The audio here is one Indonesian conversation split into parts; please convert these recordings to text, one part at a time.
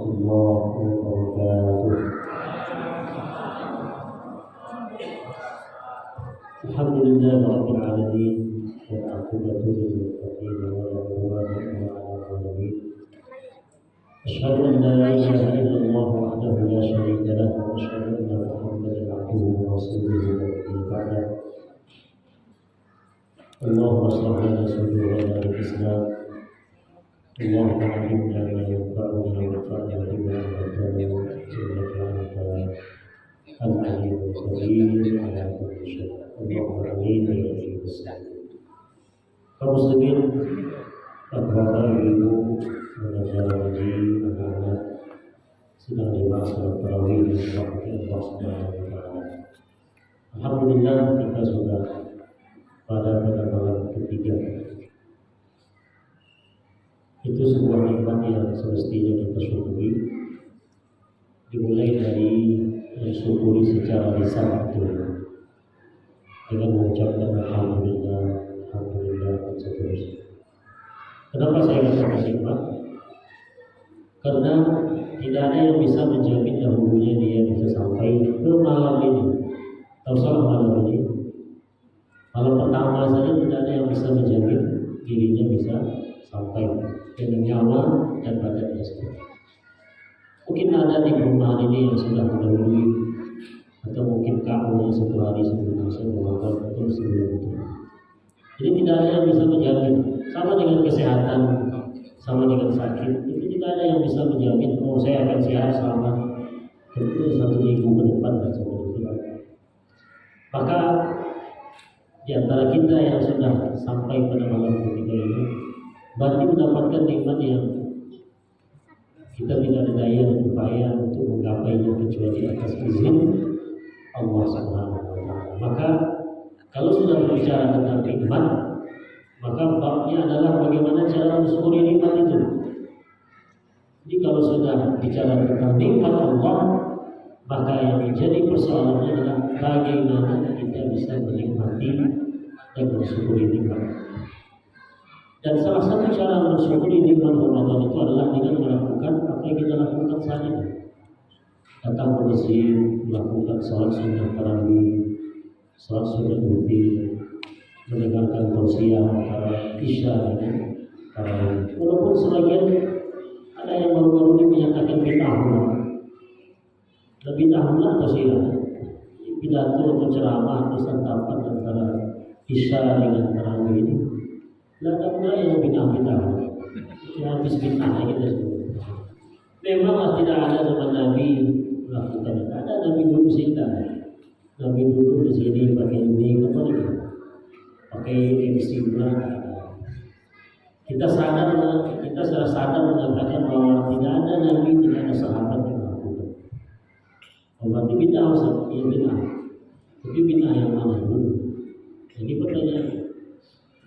warahmatullahi wabarakatuh. Alhamdulillah rabbil alamin wal aqibatu lil muttaqin wa la udwana illa 'alal zalimin. Asyhadu an la ilaha illallah wahdahu la syarika lah wa asyhadu anna Muhammadan 'abduhu wa rasuluhu wa ba'da. Allahumma shalli ala sayyidina al-Islam. اللهم علمنا ما ينفعنا وانفعنا بما علمتنا انك انت العليم الخبير على كل شيء. اللهم امين يا رب العالمين. Kaum muslimin, bapak ibu, saudara haji, anak-anak sedang dibahas salat tarawih di waktu Allah Subhanahu wa taala. Alhamdulillah kita sudah pada malam ketiga. Itu sebuah nikmat yang semestinya kita syukuri. Dimulai dari mensyukuri secara lisan betul, dengan mengucapkan alhamdulillah, alhamdulillah dan seterusnya. Kenapa saya katakan nikmat? Karena tidak ada yang bisa menjamin dahulunya dia bisa sampai ke malam ini. Tahu salah malam ini? Malam pertama saja tidak ada yang bisa menjamin dirinya bisa sampai dengan nyawa dan badannya sendiri. Mungkin ada di rumah ini yang sudah mendahului, atau mungkin kamu yang satu hari sebelum saya melakukan atau sebelum itu. Jadi tidak ada yang bisa menjamin. Sama dengan kesehatan, sama dengan sakit, itu tidak ada yang bisa menjamin. Oh, saya akan sehat selama tentu 1 minggu ke depan dan sebagainya. Maka di antara kita yang sudah sampai pada malam ketiga ini, berarti mendapatkan nikmat yang kita tidak ada daya dan upaya untuk menggapainya kecuali atas izin Allah Subhanahu wa taala. Maka kalau sudah berbicara tentang nikmat, maka babnya adalah bagaimana cara mensyukuri nikmat itu. Jadi kalau sudah bicara tentang nikmat Allah, maka yang menjadi persoalannya adalah bagaimana kita bisa menikmati dan mensyukuri nikmat. Dan salah satu cara mensyukuri nikmat Ramadan itu adalah dengan melakukan apa yang kita lakukan saat ini. Datang ke masjid, melakukan salat sunnah tarawih, salat sunnah witir, mendengarkan tausiah antara isya dengan tarawih. Walaupun sebagian ada yang baru-baru ini menyatakan bid'ah. Bid'ah tausiah, pidato atau ceramah atau santapan antara isya dengan tarawih ini. Tidak ada pula yang bid'ah-bid'ah, yang habis bid'ah kita semua. Memanglah tidak ada zaman Nabi melakukan itu. Ada Nabi dulu sih tak. Nabi dulu di sini pakai ini apa lagi? Pakai MC pula. Kita secara sadar mengatakan bahwa tidak ada Nabi, tidak ada sahabat yang melakukan. Berarti bid'ah ya bid'ah. Tapi bid'ah yang mana dulu? Jadi pertanyaan.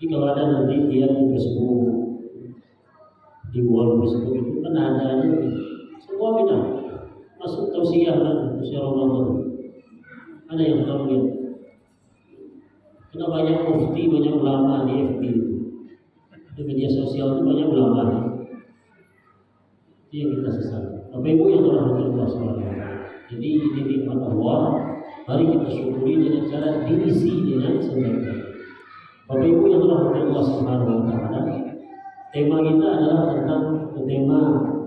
Jadi kalau ada nanti dia di Facebook, di wall Facebook itu kan ada semua bid'ah. Masuk tausiah kan, tausiah Ramadan. Ada yang tahu dia. Karena banyak mufti, banyak ulama di FB. Di media sosial itu banyak ulama. Itu yang kita sesali. Bapak Ibu yang dirahmati Allah SWT. Jadi ini nikmat Allah. Mari kita syukuri dengan cara diisi dengan sebaik-baiknya. Bapak Ibu yang dirahmati Allah Subhanahu wa taala, tema kita adalah tentang tema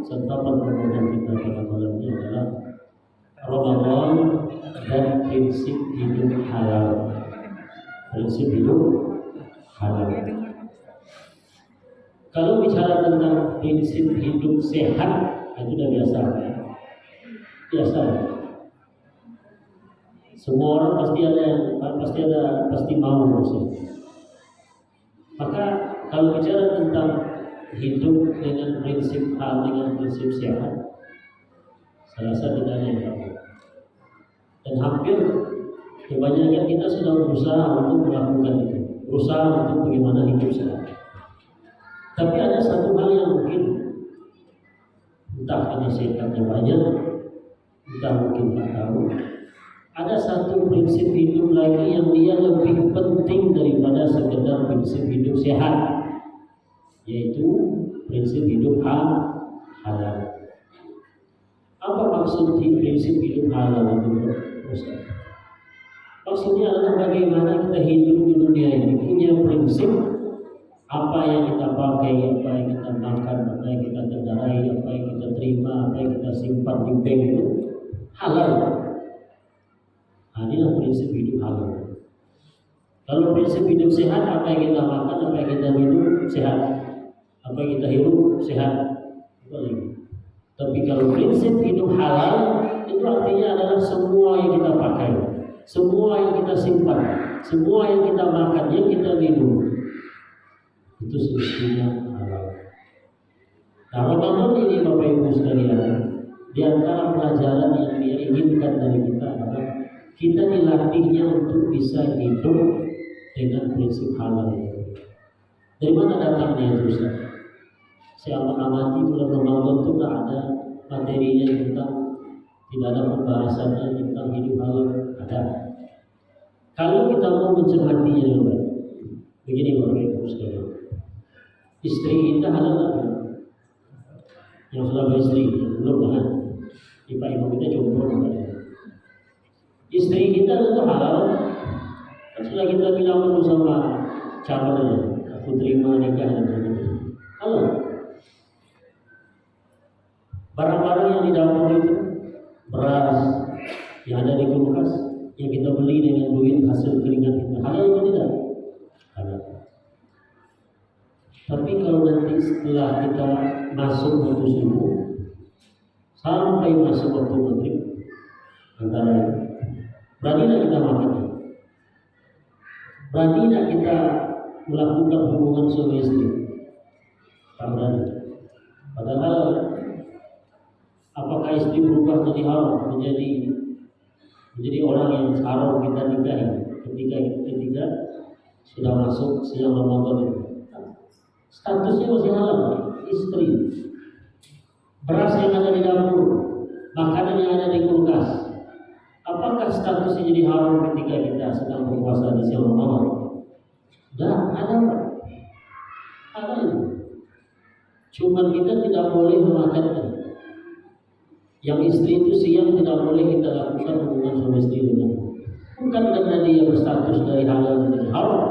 santapan Ramadan kita pada malam ini adalah Ramadan dan prinsip hidup halal. Prinsip hidup halal. Kalau bicara tentang prinsip hidup sehat, itu sudah biasa. Biasa. Semua orang pasti mau maksudnya. Maka kalau bicara tentang hidup dengan prinsip hal, dengan prinsip sehat, saya rasa tidak ada yang tahu. Dan hampir kebanyakan kita sudah berusaha untuk melakukan itu, berusaha untuk bagaimana hidup sehat. Tapi ada satu hal yang mungkin entah karena setannya banyak, entah mungkin tak tahu. Ada satu prinsip hidup lagi yang dia lebih penting daripada sekedar prinsip hidup sehat, yaitu prinsip hidup halal. maksud prinsip hidup halal itu, Ustaz? Maksudnya adalah bagaimana kita hidup di dunia ini punya prinsip apa yang kita pakai, apa yang kita makan, apa yang kita kendarai, apa yang kita terima, apa yang kita simpan di bank itu halal. Nah, inilah prinsip hidup halal. Kalau prinsip hidup sehat, apa yang kita makan, apa yang kita minum sehat, apa yang kita hirup sehat. Tapi kalau prinsip hidup halal itu artinya adalah semua yang kita pakai, semua yang kita simpan, semua yang kita makan, yang kita minum itu semestinya halal. Nah, Ramadan ini Bapak Ibu sekalian, di antara pelajaran yang dia inginkan dari kita adalah kita dilatihnya untuk bisa hidup dengan prinsip halal. Dari mana datangnya itu, Ustaz? Saya amati bulan Ramadan itu tak ada materinya tentang, tidak ada pembahasannya tentang hidup halal. Ada. Kalau kita mau mencermatinya dulu, begini Bapak Ibu sekalian, istri kita halal tak? Yang sudah beristri belum kan? Ibu ibu kita jomblo kan? Istri kita itu halal. Setelah kita bilang dulu sama calonnya, aku terima nikah dan sebagainya, halal. Barang-barang yang di dapur itu, beras yang ada di kulkas, yang kita beli dengan duit hasil keringat kita, halal atau tidak? Halal. Tapi kalau nanti setelah kita masuk waktu subuh sampai masuk waktu maghrib, antara berani tak kita makan? Berani tak kita melakukan hubungan suami istri? Tak berani. Padahal apakah istri berubah jadi haram, menjadi orang yang haram kita nikahi ketika sudah masuk siang Ramadan itu? Statusnya masih halal, istri. Beras yang ada di dapur, makanan yang ada di kulkas, apakah statusnya jadi haram ketika kita sedang berpuasa di siang Ramadan? Tidak ada, ada itu. Cuma kita tidak boleh memakannya. Yang istri itu siang tidak boleh kita lakukan hubungan suami istri dengan. Bukan karena dia berstatus dari halal menjadi haram.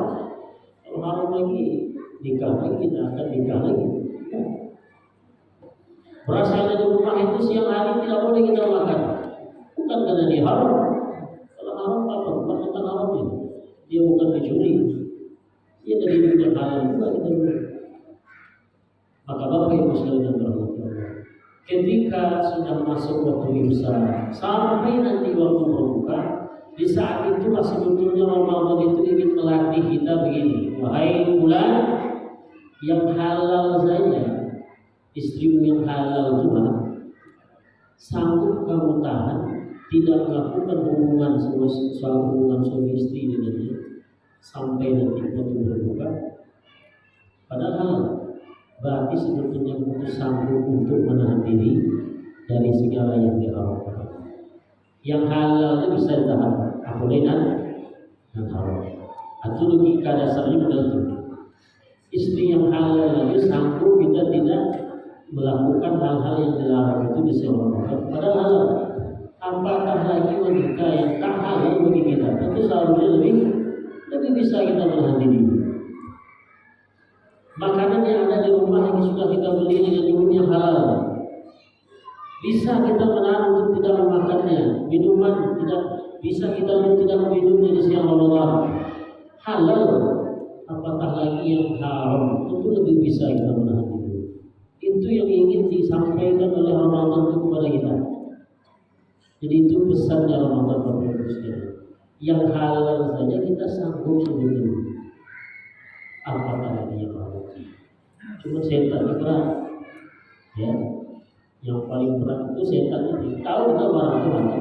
Kalau haram lagi nikah lagi, kita akan nikah lagi. Beras yang ada di rumah itu siang hari tidak boleh kita makan. Bukan karena dia haram. Kalau haram apa? Bukan tentang haramnya. Dia bukan dicuri. Dia dari dunia halal juga kita boleh. Maka Bapak Ibu sekalian berhati Allah, ketika sudah masuk waktu imsak sampai nanti waktu berbuka, di saat itu sebetulnya Ramadan itu ingin melatih kita begini, wahai bulan yang halal saja, istrimu yang halal Tuhan, sanggup kamu tahan tidak melakukan hubungan suami istri dengannya sampai nanti waktu berbuka? Padahal berarti sebetulnya kita sanggup untuk menahan diri dari segala yang diharamkan. Yang halal itu bisa ditahan, apalagi dan haram. Itu logika dasarnya begitu. Istri yang halal itu sanggup kita tidak melakukan hal-hal yang dilarang itu disebabkan. Padahal halal. Apakah lagi wanita yang tak halal bagi kita? Tentu seharusnya lebih bisa kita menahan diri. Makanan yang ada di rumah yang sudah kita beli dengan duit yang halal, bisa kita menahan untuk tidak memakannya. Minuman tidak bisa kita untuk tidak meminumnya di siang Ramadan. Halal, apatah lagi yang haram, tentu lebih bisa kita menahan diri. Itu yang ingin disampaikan oleh Ramadan itu kepada kita. Jadi itu pesannya Ramadan Bapak Ibu sekalian. Yang halal saja kita sanggup sebetulnya. Apakah lagi yang haram? Cuma setan itu berat, ya. Yang paling berat itu setan itu. Tahu kita barang itu ada,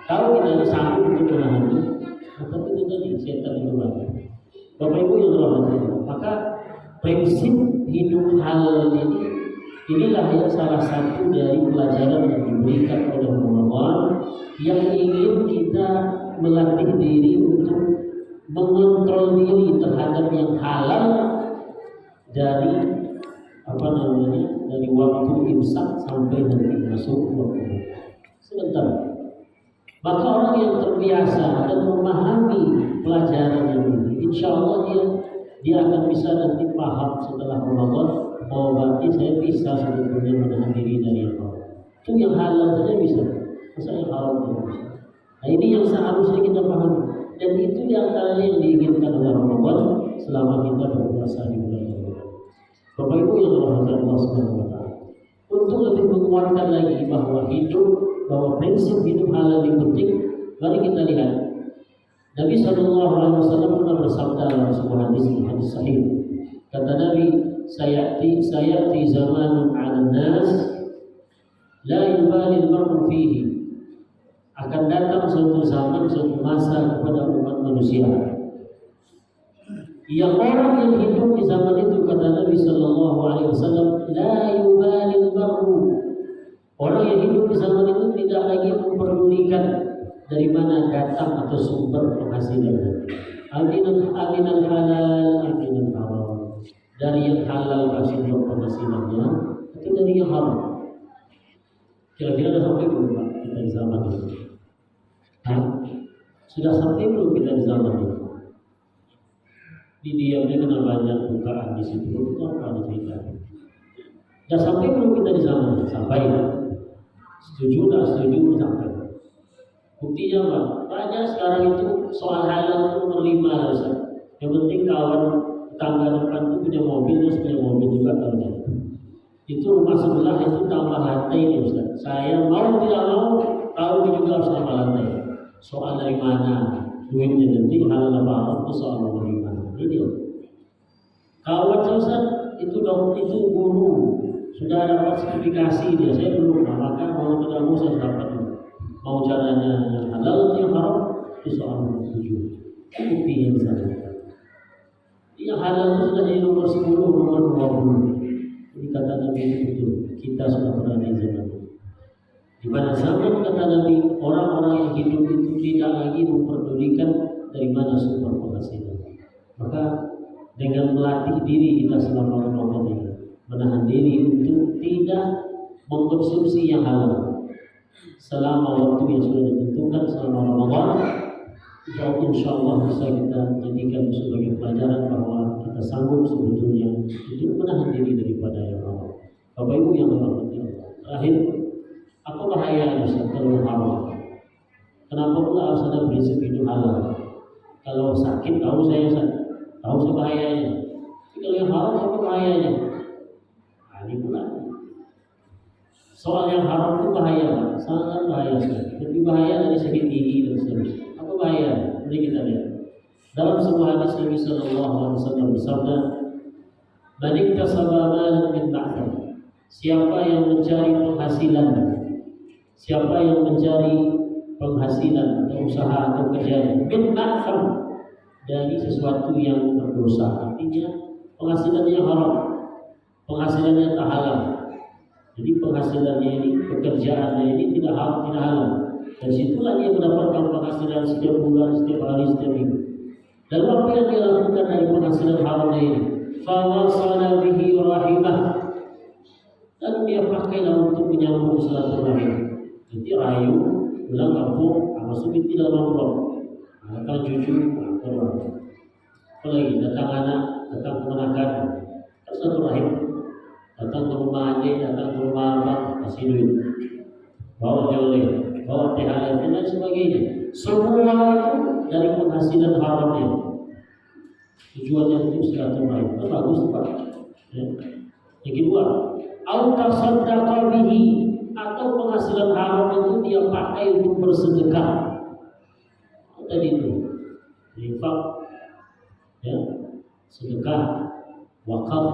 tahu kita ini sanggup untuk menahannya, tapi itu tadi setan itu banyak. Bapak Ibu yang dirahmati, maka prinsip hidup halal inilah yang salah satu dari pelajaran yang diberikan oleh Ramadan yang ingin kita melatih diri untuk mengontrol diri terhadap yang halal dari dari waktu imsak sampai nanti masuk waktu sebentar. Maka orang yang terbiasa dan memahami pelajaran ini, insya Allah dia akan bisa nanti paham setelah Ramadan. Oh berarti saya bisa sebetulnya menahan diri dari yang haram. Itu yang halal saja bisa, masa yang haram tidak bisa. Nah ini yang seharusnya kita pahami. Dan itu yang antaranya yang diinginkan oleh Ramadan selama kita berpuasa di bulan Ramadan. Bapak Ibu yang dirahmati Allah Subhanahu wa taala. Untuk lebih menguatkan lagi bahwa prinsip hidup halal ini penting, mari kita lihat. Nabi Shallallahu Alaihi Wasallam pernah bersabda dalam sebuah hadis sahih. Kata Nabi, sayati zamanun 'alan nas la yubali al-mar'u fihi. Akan datang suatu zaman, suatu masa kepada umat manusia yang orang yang hidup di zaman itu, kata Nabi Shallallahu Alaihi Wasallam, la yubali al-mar'u. Orang yang hidup di zaman itu tidak lagi memperdulikan dari mana datang atau sumber penghasilannya. Aminan halal, aminan haram. Dari yang halal sumber penghasilannya, atau dari yang haram. Kira-kira sudah sampai belum Pak kita di zaman ini? Sudah sampai belum kita di zaman ini? Di diamnya kena banyak bukaan di situ, itu apa ada cerita? Sudah sampai belum kita di zaman ini? Sampai. Setuju tak setuju sampai. Buktinya apa? Banyak sekarang itu soal halal itu nomor 5 lah Ustaz. Yang penting kawan tetangga depan itu punya mobil, terus punya mobil juga kalau itu rumah sebelah itu tambah lantai nih Ustaz. Saya mau tidak mau tahu juga harus tambah lantai. Soal dari mana duitnya nanti halal apa haram itu soal nomor 5. Ini kawan Ustaz itu guru sudah dapat sertifikasi dia, saya belum, maka mau tidak mau saya dapat. Mau caranya yang halal atau yang haram itu soal nomor 7. Buktinya misalnya yang halal itu sudah jadi nomor 10, nomor 20. Ini kata Nabi itu kita sudah berada di zaman itu. Di mana zaman kata Nabi orang-orang yang hidup itu tidak lagi memperdulikan dari mana sumber penghasilan. Maka dengan melatih diri kita selama Ramadan ini, menahan diri untuk tidak mengkonsumsi yang halal selama waktu yang sudah ditentukan selama Ramadan. Insya Allah bisa kita jadikan sebagai pelajaran bahwa kita sanggup sebetulnya untuk menahan diri daripada yang haram. Bapak Ibu yang dirahmati Allah. Terakhir, apa bahaya kalau haram? Kenapa pula harus ada prinsip hidup halal? Kalau sakit tahu saya bahayanya. Tapi kalau yang haram apa bahayanya? Ini pula. Soal yang haram itu bahaya, sangat bahaya sekali. Lebih bahaya dari sakit gigi dan seterusnya. Apa bahaya? Mari kita lihat. Dalam sebuah hadis Nabi Sallallahu Alaihi Wasallam bersabda, "Man iktasaba malan min ma'tham." Siapa yang mencari penghasilan atau usaha atau kerjaan min ma'tham, dari sesuatu yang berdosa, artinya penghasilannya haram, penghasilannya tak halal. Jadi penghasilannya ini, pekerjaannya ini tidak halal. Dan situlah dia mendapatkan penghasilan setiap bulan, setiap hari, setiap minggu. Dan apa yang dia lakukan dari penghasilan haramnya ini? Fawasala bihi rahimah. Dan dia pakailah untuk menyambung silaturahim. Jadi rayu, pulang kampung, masuk di dalam amplop. Akan cucu, keluar. Apalagi datang anak, datang kemenakan, silaturahim. Datang ke rumah adik, datang ke rumah abang, kasih duit, bawa oleh, bawa THR dan sebagainya. Semua itu dari penghasilan haramnya. Tujuannya itu silaturahim. Itu bagus Pak. Ya. Yang kedua, au-tasaddaqa bihi, atau penghasilan haram itu dia pakai untuk bersedekah. Tadi itu, infak, ya, sedekah, wakaf,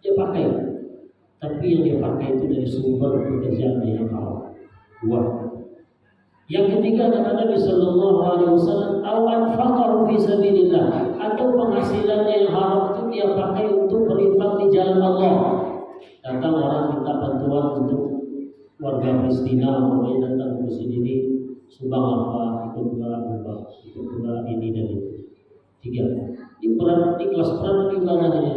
dia pakai. Tapi yang dia pakai itu dari sumber pekerjaan yang haram. 2. Yang ketiga kata Nabi Sallallahu Alaihi Wasallam, awan faqaru fi sabilillah, atau penghasilannya yang haram itu dia pakai untuk berinfak di jalan Allah. Datang orang minta bantuan untuk warga Palestina, makanya datang ke sini ini sumbang apa, ikut pula ini dan itu. 3. Di kelas peran ibadahnya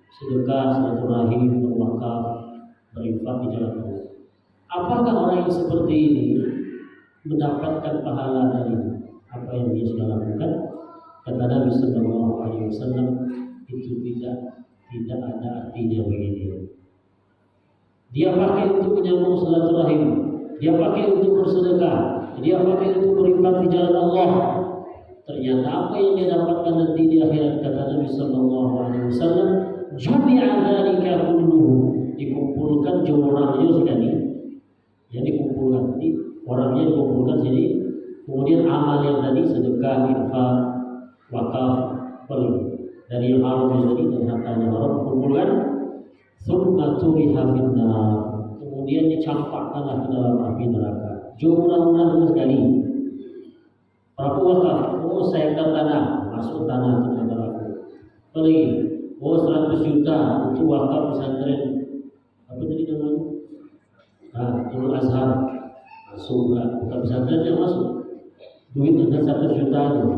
sedekah, silaturahim, berwakaf, berinfak di jalan Allah. Apakah orang yang seperti ini mendapatkan pahala dari apa yang dia sudah lakukan? Kata Nabi Sallallahu Alaihi Wasallam, itu tidak ada artinya bagi dia. Dia pakai untuk menyambung silaturahim, dia pakai untuk bersedekah, dia pakai untuk berinfak di jalan Allah. Ternyata apa yang dia dapatkan nanti di akhirat, kata Nabi Sallallahu Alaihi Wasallam, jumi'a dzalika kulluhu, dikumpulkan jumlahnya sekali, ya dikumpulkan, jadi orangnya dikumpulkan sini, kemudian amal yang tadi sedekah, infak, wakaf, apalagi dari yang haram tadi dan hartanya haram kumpulkan, thumma turiha finnar, kemudian dicampakkanlah ke dalam api neraka. Jumlahnya sekali. Pelaku wakaf, saya tanah, masuk tanah itu neraka. Apalagi, 100 juta untuk wakaf pesantren, apa tadi namanya? Nurul Azhar, masuk lah, wakaf pesantren yang masuk. Duit ada 100 juta itu.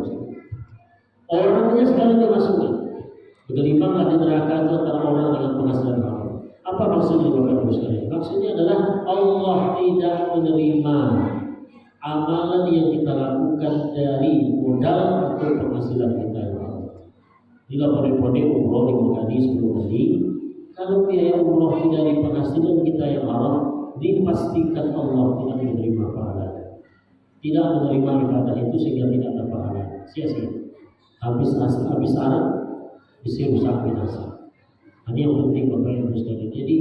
Orangnya sekali dimasukkan. Bergelimpanglah di neraka itu antara orang dengan penghasilan haram. Apa maksudnya Bapak Ibu sekalian? Maksudnya adalah Allah tidak menerima amalan yang kita lakukan dari modal atau penghasilan kita yang haram. Bila pada umroh di Mekah sebelum ini, kalau biaya umroh dari penghasilan kita yang haram, dipastikan Allah tidak menerima pahalanya. Tidak menerima ibadah itu sehingga tidak ada pahala. Sia-sia. Habis Arab, bisa rusak binasa. Ini yang penting Bapak Ibu sekalian. Jadi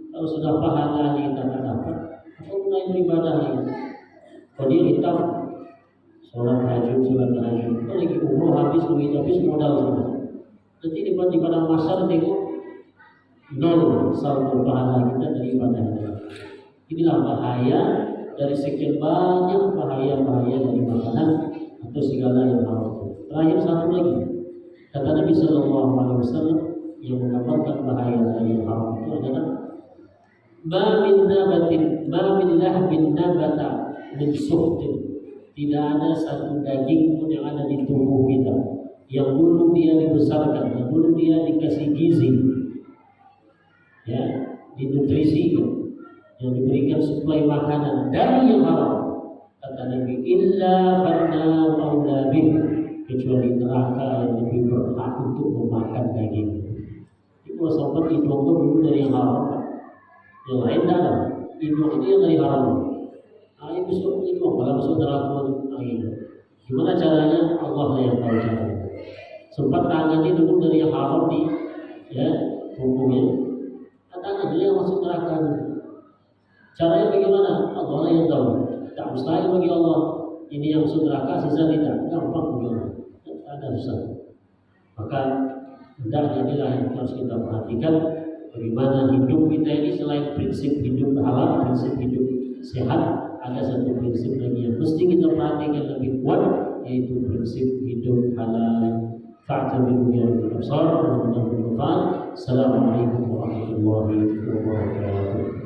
kalau sudah pahala kita tak dapat, apa mulai beribadah lagi? Kalau dia hitam, sholat tahajud, kalau lagi umroh habis modal semua. Nanti di padang mahsyar tengok nol saldo pahala kita dari ibadah kita. Inilah bahaya dari sekian banyak bahaya-bahaya dari makanan atau segala yang haram. Terakhir satu lagi, kata Nabi Sallallahu Alaihi Wasallam yang menggambarkan bahaya dari yang haram itu adalah ma min lahbin nabata min suhtin, tidak ada satu daging pun yang ada di tubuh kita yang dulu dia dibesarkan, yang dulu dia dikasih gizi, ya, dinutrisi, yang diberikan suplai makanan dari yang haram. Kata Nabi, illa fanna maula bih, kecuali neraka yang lebih berhak untuk memakan daging. Itu sahabat hidung itu dulu dari yang haram, yang lain dalam hidung itu yang dari haram. Itu suruh hidung, kalau masuk neraka itu. Gimana caranya? Allah lah yang tahu caranya. Sempat tangan ini dulu dari yang haram di, ya, tubuhnya. Tangan dia yang masuk neraka. Caranya bagaimana? Allah lah yang tahu. Tak mustahil bagi Allah. Ini yang masuk neraka, sisa tidak. Gampang bagi Allah. Ada susah. Maka hendaknya inilah yang harus kita perhatikan, bagaimana hidup kita ini selain prinsip hidup halal, prinsip hidup sehat, ada satu prinsip lagi yang mesti kita perhatikan lebih kuat, yaitu prinsip hidup halal. Fa'tabiru ya ulul absar. Assalamualaikum warahmatullahi wabarakatuh.